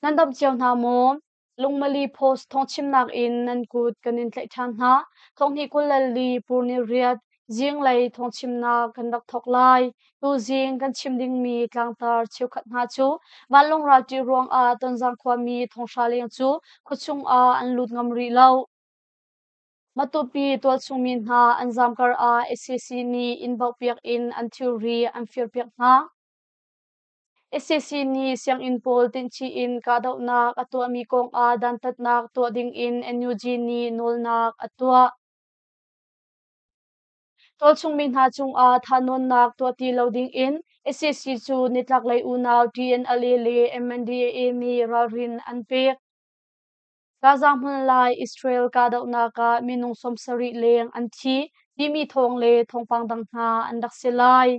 Nandam chiao na mo lungmali post thong chimnak in nan kut kanin tlai than na thong hi kulali purni riat jing lai thong chimna kan dak thok lai tu jing kan chimding mi tlangtar cheu khat na chu walong ra ti ruang a tonjang khwa mi thong shaleng chu khuchung a an lut ngam ri lo matupi tol chungmin ha anjam kar a SSC ni inbau piak in an theory an fear piak na SSC ni siang in pol tin chi in ka dau nak atua mi kong a dan tat nak to ding in NUG ni nol nak atua tol chung min ha chung a thanon nak to ti lo ding in SSC chu nitlak lai u naw TNLA le MNDAA ni rarin an pe Gaza hun lai Israel ka dau na ka minung som sari leng an thi ti mi thong le thong pang dang ha an dak selai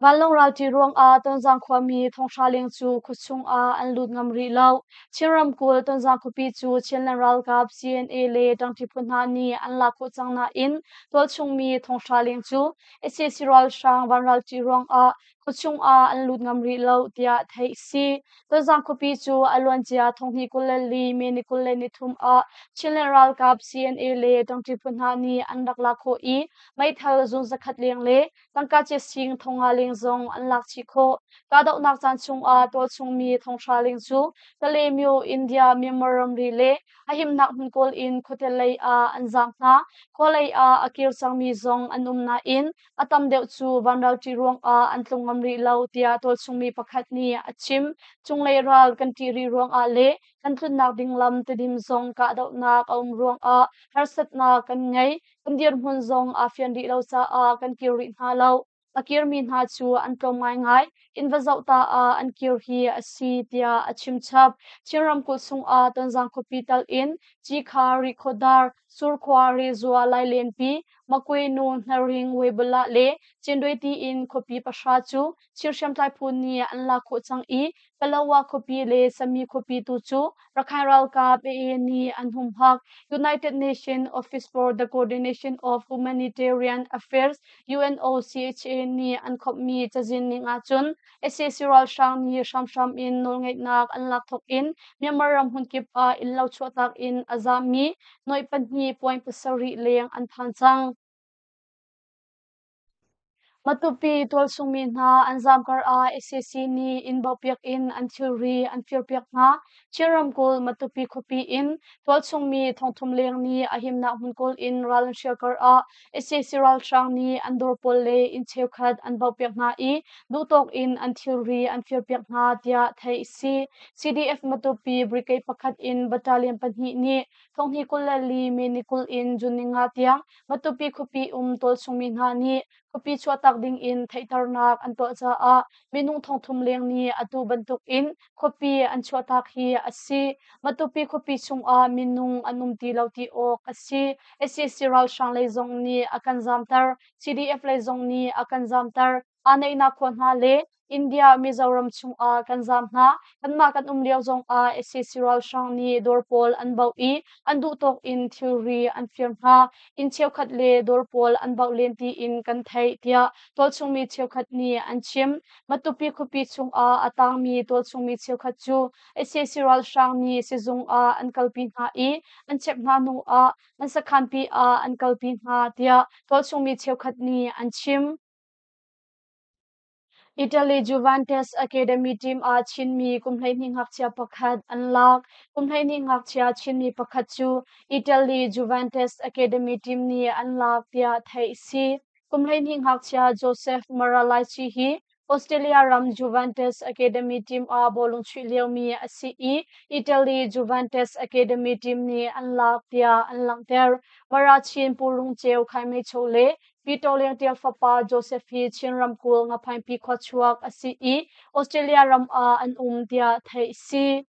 Walong rauti ruang a tonjang khwa mi thong shaleng chu khuchung a an lut ngam ri lo chiram kul tonjang khupi chu general kap CNA le tangti phunha ni an la khu changna in tol chung mi thong shaleng chu SSC ral sang wan rauti ruang a khuchung a an lut ngam ri lo tia thai si tonjang khupi chu alwan chia thong hi kulali meni kulle ni thum a general kap CNA le tangti phunha ni an dak la kho I mai thal zung zakhat leng le tangka che sing thonga leng zong an lak chi kho ka dau nak chan chung a tol chung mi thong sha leng chu kale myo India memoram ri le ahim nak hun kol in khotel lai a an jang na kholai a akir chang mi zong anum na in atam deuh chu vanrau ti ruang a an tlungam ri lo tia tol chung mi pakhat ni achim chung lei ral kan ti ri ruang a le kan thun nak ding lam te dim zong ka dau nak om ruang a harsat na kan ngai kan dir hun zong a fian ri lo cha a kan kir ri na lo akir min ha chu an tlom ngai ngai in vazau ta a an kir hi asi tia achim chap chiram kul sung a tonjang hospital in chi kha ri khodar sur khwa ri zuwa lai len pi makoi nu naring webula le chindoi ti in khopi pasha chu chirsham tai phun ni an la kho chang I palawa khopi le sami khopi tu chu rakhai ral ka pe ni an hum hak United Nations Office for the Coordination of Humanitarian Affairs UNOCHA ni an khop mi chajin ni nga chun SSC ral sang ni sham in nol ngai nak an lak thok in Myanmaram hun kip a in lau chuatak in azami noi panni point pasari leng an than chang matupi tol sungmin ha anjam kar a SSC ni inbau piak in an theory an fear piak na chiram kul matupi khopi in tol sungmi thongthum leng ni ahim na hun kol in ral share kar a SSC ral sang ni andor pol le in chekhat an bau piak na I du tok in an theory an fear piak na tia thai si CDF matupi brigade pakhat in battalion panhi ni thonghi kulali menikul in juninga tia matupi khopi tol sungmin ha ni kopi chuatak ding in thaitar nak an to cha a minung thongthum leng ni atu bantuk in kopi an chuatak hi asi matupi kopi chung a minung anum ti lauti ok asi SSC ral shang le zong ni akan zamtar CDF le zong ni akan zamtar anei na khon ha le India Mizoram chung a kan zam na kanma kan liao zong a SSC ral shang ni dorpol an bau I an du tok in theory an firm ha in cheu khat le dorpol an bau len ti in kan thai tia tol chung mi cheu khat ni an chim matupi khupi chung a atang mi tol chung mi cheu khat chu SSC ral shang ni sizung a an kalpin ha I an chep na nu a an sakhan pi a an kalpin ha tia tol chung mi cheu khat ni an chim Italy Juventus Academy team a chinmi kumhlai ning hakchia pakhat anlak kumhlai ning hakchia chinmi pakhat chu Italy Juventus Academy team ni anlak tia thai si kumhlai ning hakchia Joseph Maralaichi hi Australia ram Juventus Academy team a bolung chileu mi asi I Italy Juventus Academy team ni anlak tia anlang ter marachin pulung cheu khaimei chole Pitoliang tial fapa Josephi chinram kul nga phain pi khochuak asi I Australia ram a an tia thai si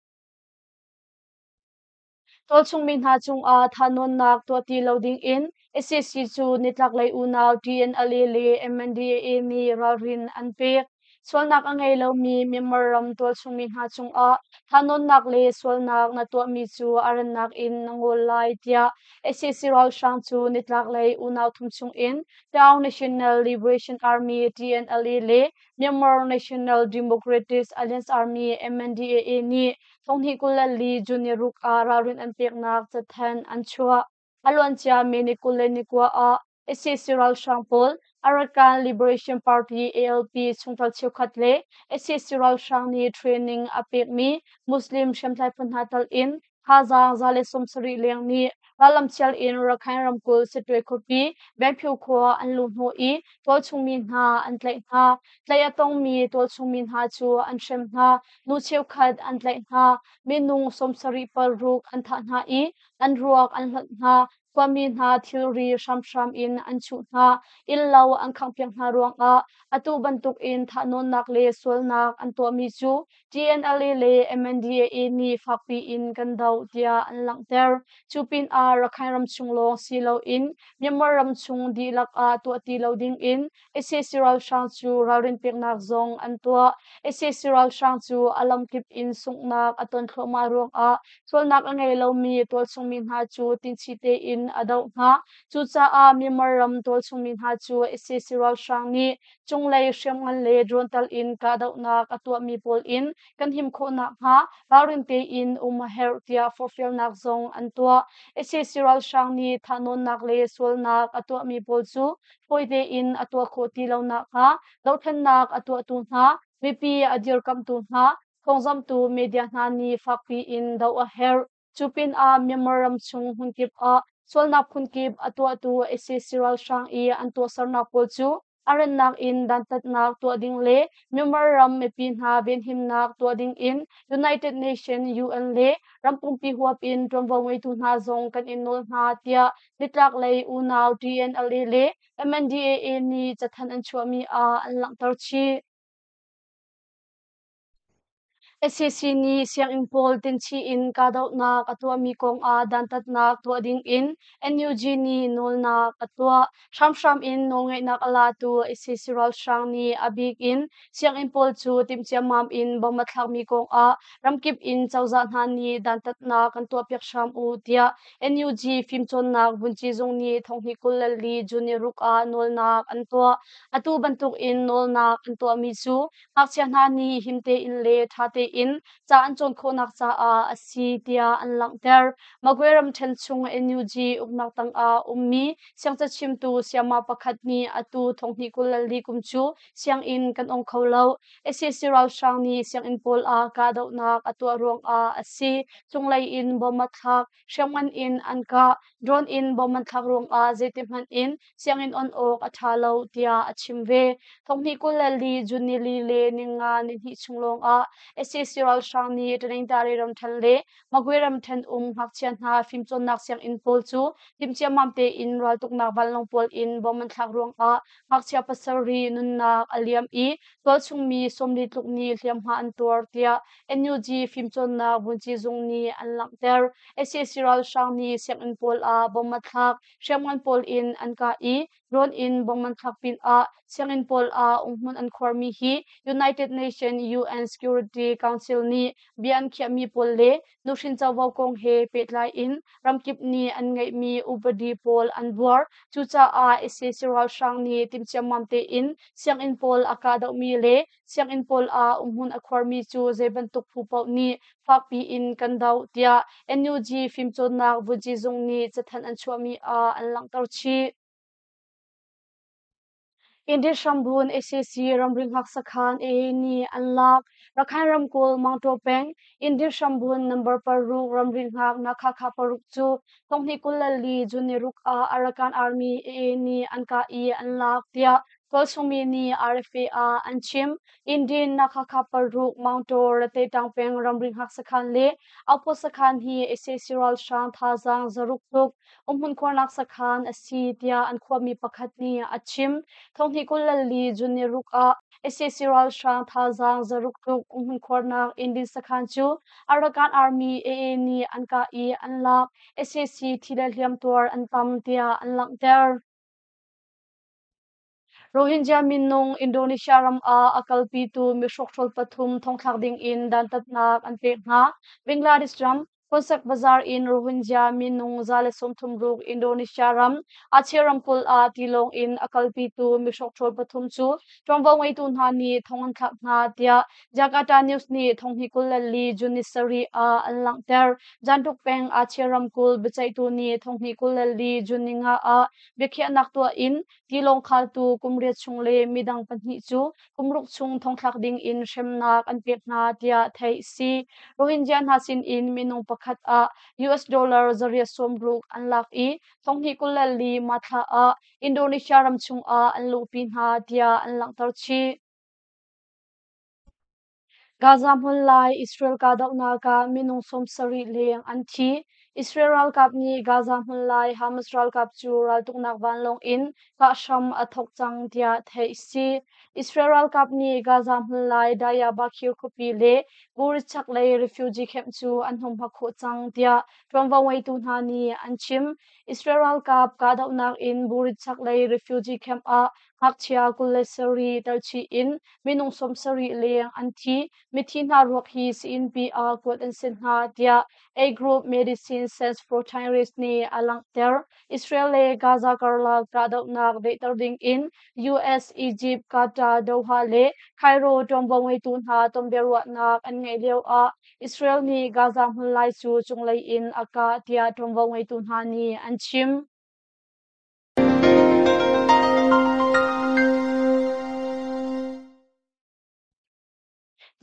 tol chung min ha chung a thanon nak to ti loading in SSC chu nitlak lai u naw TNLA le MNDAA ni rarin an pe solnak angai lo mi memoram tol chungmin ha chung a thanon nak le solnak na to mi chu aran nak in nangol lai tia SSC ral shang chu nitlak lei unaw thum chung in Town National Liberation Army TNLA le Myanmar National Democratic Alliance Army MNDAA ni thonghi kulali junior ruk a rawin an pek nak chathan an chua alwan cha meni kulani kwa a SSC ral shang pol Arakan Liberation Party ALP chungtal chukhatle SSC ral shang ni training apek mi Muslim shamthai punhatal in Khaza zale somsari leng ni ralam chal in rakhain ramkul sitwe khopi bemphu kho anlu hno I tol chungmin ha an tlai ha tlai atong mi tol chungmin ha chu an shem ha nu cheu khat an tlai ha minung somsari par ruk an tha na I an ruak an hlat na kwamin ha thilri sham sham in an chu na illau an khangpiang na ruang a atu bantuk in thanon nak le sol nak an to mi chu TNLA le MNDAA ni fakpi in kandau tia an langter chupin a rakhain ram chunglong silo in Myanmar ram chung di lak a to ti loading in SSC ral shang chu rawin pek nak zong an to SSC ral shang chu alam kip in sungnak aton thloma ruang a solnak angai lo mi tol chungmin ha chu tinchi te in adau nga chu cha a Myanmar ram tol chungmin ha chu SSC ral shang ni chunglei shemngan le drone tal in ka dau na ka to mi pol in kan him kho na ha rawin te in her tia for fel nak zong an to SSC ral shang ni thanon nak le sol nak atwa mi pol chu poide in atwa kho ti lo na ka lo than nak atwa tu na VP adir kam tu na khongjam tu media na ni fakpi in daw a her chupin a memoram chung hunkip a solna phunkip atwa tu SSC ral shang I an to sarna pol chu aran nak in dan tat nak to ding le memoram me pin ha ben him nak to ding in United Nation UN le rampung pi huap in trombo ngei tu na zong kan in nol na tia litlak lei unaw TNLA le MNDAA ni chathan an chuami a an lang tar chi SSC ni siang impol tin chi in kadau na katwa mi kong a dan tat na to ding in NUG ni nol na katwa sham sham in no ngai nak ala tu SSC ral shang ni abik in siang impol chu tim chiam mam in bomathak mi kong a ramkip in chawza na ni dan tat na kan to pek sham u tia NUG phim chon nak bunchi zong ni thonghi kulali junior ruk a nol na an to atu bantuk in nol na an to mi chu ngakchia na ni himte in le thate in cha an chon khonak cha a asi tia an langter magweram then chung NUG uknak tang a ummi siangcha chim tu siama pakhat ni atu thongni kulali kumchu siang in kan ong kholo SSC ral shang ni siang in pol a ka dau nak atu rong a asi chunglai in bomathak shangman in anka drone in bomathak rong a zetimhan in siang in on ok athalo tia achimve thongni kulali junili le ninga ni hi chunglong a SSC ral shang ni training tari ram thalle magweram then hakchian ha phim chon nak siang in pol chu timchia mamte in ral tuk nak balong pol in boman thak ruang a hakchia pasari nun na aliam I tol chungmi somli tlukni hliam ha an tor tia NUG phim chon na bunchi zungni an langter SSC ral shang ni siang in pol a boman thak shemwan pol in an ka I ron in boman thak pin a siang in pol a ungmun an khormi hi United Nation UN Security Council ni bian khia mi pol le nushin chawaw kong he petlai in ramkip ni an ngai mi ubadi pol an buar chucha a SSC ral shang ni timcham mamte in siang in pol akada mi le siang in pol a ungmun akhwar mi chu zeban tuk phu pau ni fakpi in kandau tia NUG phim chon nak buji zung ni chathan an chuami a an langtar chi India Shambun SSC Ramring Haksakhan A ni Anlak Rakhine Ramkul Mangto Peng India Shambun number Paruk Ramring Hak Nakha Paruk Chu Thongni Kulali Juniruk Arakan Army A ni Anka I Anlak Tia Kolsumi ni RFA Anchim Indian Nakha Paruk Mangto Rate Tangpeng Ramring Haksakhan Le Aposakhan hi SSC Ral Shan Thazang Zaruk Tuk Umhun Kornak Sakhan Asi Tia Ankwami Pakhatni Achim thonghi kulali junior ruk a SSC ral shang thazang zaruk tuk umhun khornak indin sakhan chu Arakan Army AA ni anka I anlak SSC thila hliam tor an tam tia anlak der Rohingya minung Indonesia ram a akalpi tu mishok chol pathum thongthak ding in dan tatnak an pe nga Bangladesh ram Kosak Bazar in Rohingya minung zale somthum ruk Indonesia ram achiram kul a tilong in akalpi tu mishok chol pathum chu tongwa wei tun ha ni thongan thak na tia Jakarta News ni thonghi kul li junisari a anlang ter jantuk peng achiram kul bechai tu ni thonghi kul li juninga a bekhia nak tu in tilong khal tu kumriat chungle midang panhi chu kumruk chung thongthak ding in shemnak an pek na tia thai si Rohingya hasin in minung pakhat a $US zaria somruk an lak I thonghi kulali matha a Indonesia ram chung a an lupin ha tia an lang tar chi Gaza mulai Israel ka dauna ka minung som sari leng anthi Israel kap ni Gaza mulai Hamas ral kap chu ral tuknak van long in ka sham athok chang tia thei si Israel kap ni Gaza mulai daya bakhir kopi le bur chak le refugee camp chu an hum ha kho chang tia tawang wai tu na ni anchim Israel kap ka dauna in bur chak le refugee camp a hakchia kulesari talchi in minung som sari leng anthi Mithina Rocky CNPR Court and Sinha dia A Group Medicine Sans Frontieres ni alang ter Israel Gaza Karla Kadok nak Ding in US Egypt Qatar Doha le Cairo tombong tun ha tomberwa nak an ngai leo a Israel ni Gaza hulai su chunglei in aka tia tombong tun ha ni anchim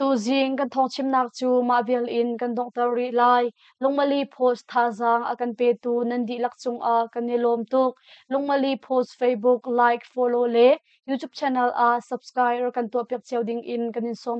tu jing kan thong chim nak chu ma vial in kan dong tar ri lai lungmali post tha jang akan pe tu nandi lak chung a kan ni lom tuk lungmali post Facebook like follow le YouTube channel a subscribe kan to pek cheu ding in kan in som